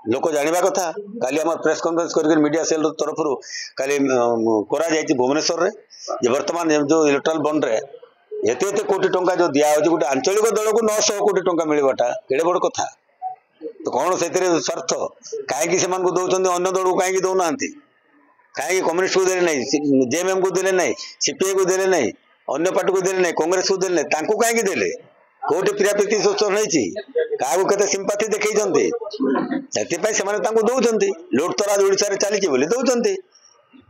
लोक जानवा कथा काली आम प्रेस कॉन्फ्रेंस कर मीडिया सेल तरफ काली भुवनेश्वर रे जे वर्तमान जो इलेक्ट्राल बॉन्ड रे एते कोटी टंका जो दिया गोटे आंचलिक दल को 900 कोटी टंका मिलवाटा केड़े बड़ कथा तो कौन से स्वार्थ कहीं दौरान अन्य दल को कहीं दौना कहीं कम्युनिस्ट को देले नहीं जेएमएम को देले नहीं सीपीआई को देले नहीं अन्य पार्टी को देले नहीं कांग्रेस को देले नहीं कहीं देले कोटे प्रियाप्रीति शोषण क्या सिंपाथी देखई दौरान लुटतराज ओडिशा चली बोली दौरान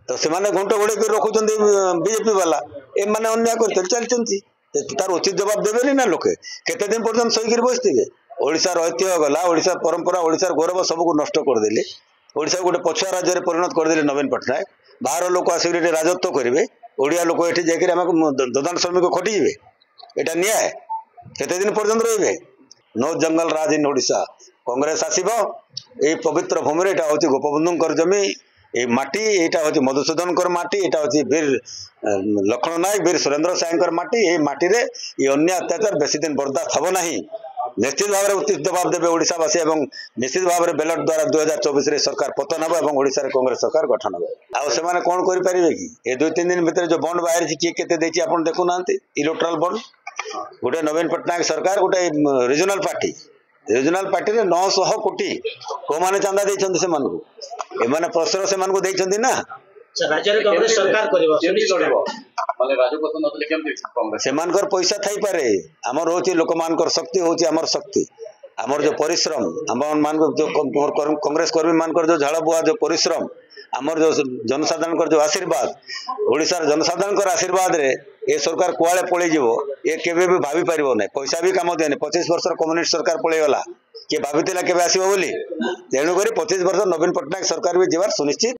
तो से घंट घोड़े रखुच्च बीजेपी वाला एने अन्याय कर चलती तार उचित जवाब देवे ना लोके केते दिन पर्यटन सहीकि बसते ओडिशार ऐतिह्य गला ओडिशा परंपरा ओडिशार गौरव सबको नष्ट करदेले ओडिशा गोटे पछुआ राज्य में परिणत करदे नवीन पट्टनायक बाहर लोक आसिक राजत्व करेंगे ओडिया लोक ये जाकर ददान श्रमिक खटिजे यहाँ न्याय केते दिन पर्यटन रे नो जंगल राज इन ओडिशा कांग्रेस आसब ये पवित्र भूमि यहाँ हूँ गोपबंधु जमी ये माटी यहाँ हूँ मधुसूदन माटी यहाँ हूँ वीर लक्ष्मण नायक वीर सुरेंद्र साय माटी ये माटी रे ये अन्य अत्याचार बेसी दिन बर्दाश्त हम ना निश्चित भाव में उचित जवाब देवे ओडिशावासी और निश्चित भाव में बैलेट द्वारा 2024 रे सरकार पतन हम और ओडिशा रे कांग्रेस सरकार गठन हो आउ से कौन करें कि ये 2-3 दिन भितर जो बंड बाहर किए केते आप देखुना इलेक्ट्राल बंड गोटे नवीन पट्टनायक सरकार गोटे रिजनल पार्टी रे 900 कोटी को माने चंदा देछन से प्रश्न से ना राज्य रे कांग्रेस सरकार करिवो सेमानकर पैसा थाई पारे आमर होची लोक मानकर शक्ति होची आमर शक्ति आमर जो परिश्रम आम मान जो कांग्रेस कर्मी मानकर जो झाड़ बुआ जो परिश्रम आमर जो जनसाधारण जो आशीर्वाद ओडिशार जनसाधारण आशीर्वाद रे ये सरकार कुआले पलि जीवो ये केबे भी भाभी पारिबो नै पैसा भी काम दिया 25 वर्ष कम्युनिस्ट सरकार पलि गला किए भाभी केबे आसीबो बोली तेणुक 25 वर्ष नवीन पट्टनायक सरकार भी जीवार सुनिश्चित।